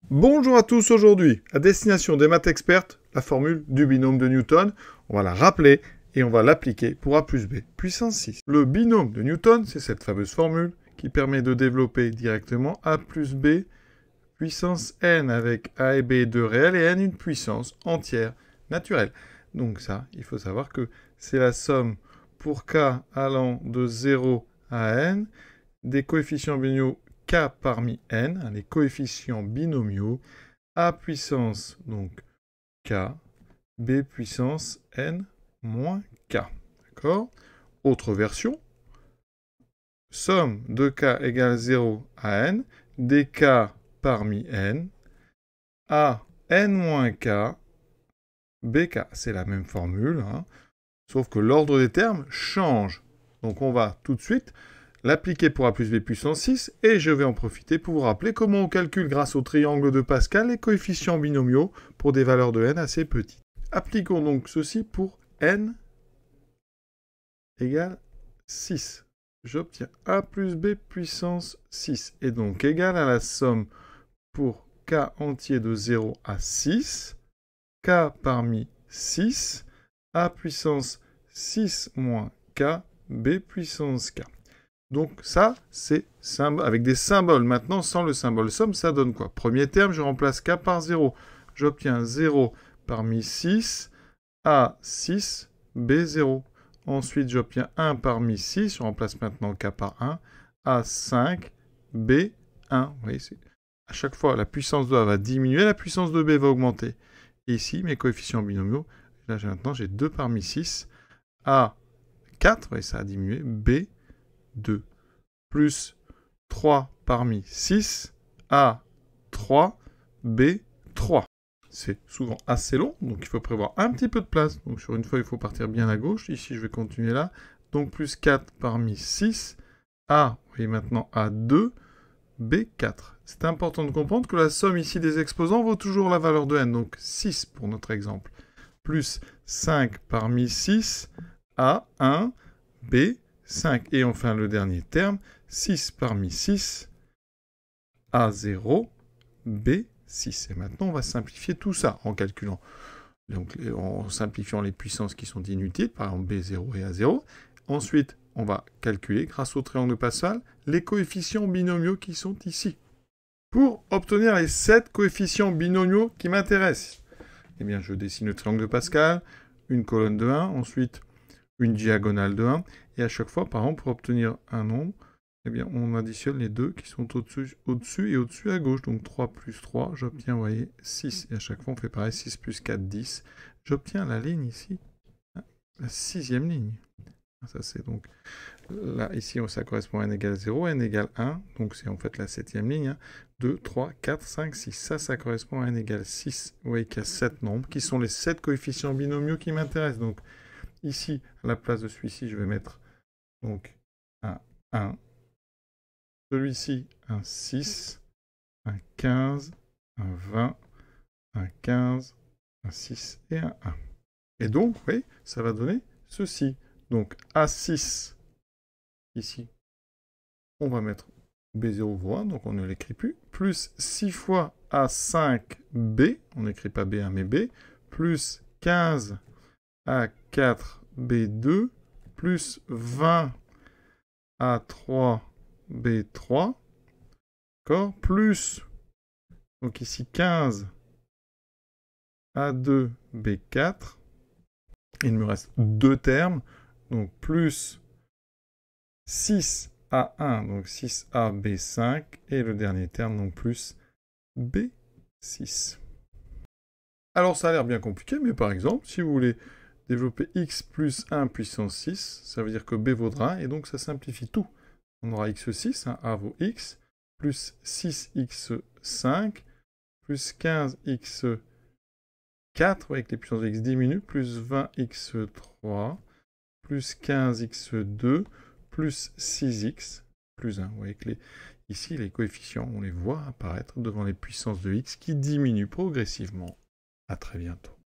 Bonjour à tous, aujourd'hui, à destination des maths expertes, la formule du binôme de Newton. On va la rappeler et on va l'appliquer pour a plus b puissance 6. Le binôme de Newton, c'est cette fameuse formule qui permet de développer directement a plus b puissance n avec a et b deux réels et n une puissance entière naturelle. Donc ça, il faut savoir que c'est la somme pour k allant de 0 à n des coefficients binomiaux k parmi n, les coefficients binomiaux, a puissance, donc k, b puissance n moins k. D'accord? Autre version, somme de k égale 0 à n, des k parmi n, a n moins k, bk. C'est la même formule, hein, sauf que l'ordre des termes change. Donc on va tout de suite l'appliquer pour a plus b puissance 6, et je vais en profiter pour vous rappeler comment on calcule grâce au triangle de Pascal les coefficients binomiaux pour des valeurs de n assez petites. Appliquons donc ceci pour n égale 6. J'obtiens a plus b puissance 6, et donc égal à la somme pour k entier de 0 à 6, k parmi 6, a puissance 6 moins k, b puissance k. Donc ça, c'est avec des symboles. Maintenant, sans le symbole somme, ça donne quoi? Premier terme, je remplace k par 0. J'obtiens 0 parmi 6, a 6, b 0. Ensuite, j'obtiens 1 parmi 6, je remplace maintenant k par 1, a 5, b 1. Vous voyez, à chaque fois, la puissance de a va diminuer, la puissance de b va augmenter. Et ici, mes coefficients binomiaux, là maintenant, j'ai 2 parmi 6, a 4, vous voyez, ça a diminué, b 2, plus 3 parmi 6, A 3, B 3. C'est souvent assez long, donc il faut prévoir un petit peu de place. Donc sur une feuille, il faut partir bien à gauche. Ici, je vais continuer là. Donc plus 4 parmi 6, A, vous voyez maintenant A2, B4. C'est important de comprendre que la somme ici des exposants vaut toujours la valeur de n, donc 6 pour notre exemple. Plus 5 parmi 6, A1, B 5. Et enfin, le dernier terme, 6 parmi 6, A0, B6. Et maintenant, on va simplifier tout ça en calculant, donc en simplifiant les puissances qui sont inutiles, par exemple B0 et A0. Ensuite, on va calculer, grâce au triangle de Pascal, les coefficients binomiaux qui sont ici. Pour obtenir les 7 coefficients binomiaux qui m'intéressent, eh bien, je dessine le triangle de Pascal, une colonne de 1, ensuite une diagonale de 1, et à chaque fois, par exemple, pour obtenir un nombre, eh bien, on additionne les deux qui sont au-dessus et au-dessus à gauche. Donc 3 plus 3, j'obtiens, vous voyez, 6. Et à chaque fois, on fait pareil, 6 plus 4, 10. J'obtiens la ligne ici, la 6e ligne. Ça, c'est donc, là, ici, ça correspond à n égale 0, n égale 1, donc c'est en fait la 7e ligne. 2, 3, 4, 5, 6. Ça correspond à n égale 6. Vous voyez qu'il y a 7 nombres, qui sont les 7 coefficients binomiaux qui m'intéressent. Donc, ici, à la place de celui-ci, je vais mettre donc un 1. Celui-ci, un 6, un 15, un 20, un 15, un 6 et un 1. Et donc, vous voyez, ça va donner ceci. Donc, A6, ici, on va mettre B0 vaut 1, donc on ne l'écrit plus, plus 6 fois A5B, on n'écrit pas B1 mais B, plus 15 A4B2, plus 20 A3B3, d'accord, plus, donc ici 15 A2B4, il me reste deux termes, donc plus 6A1, donc 6AB5, et le dernier terme, donc plus B6. Alors ça a l'air bien compliqué, mais par exemple, si vous voulez développer x plus 1 puissance 6, ça veut dire que b vaudra 1, et donc ça simplifie tout. On aura x6, hein, a vaut x, plus 6x5, plus 15x4, avec les puissances de x diminuent, plus 20x3, plus 15x2, plus 6x, plus 1. Vous voyez que ici, les coefficients, on les voit apparaître devant les puissances de x qui diminuent progressivement. À très bientôt.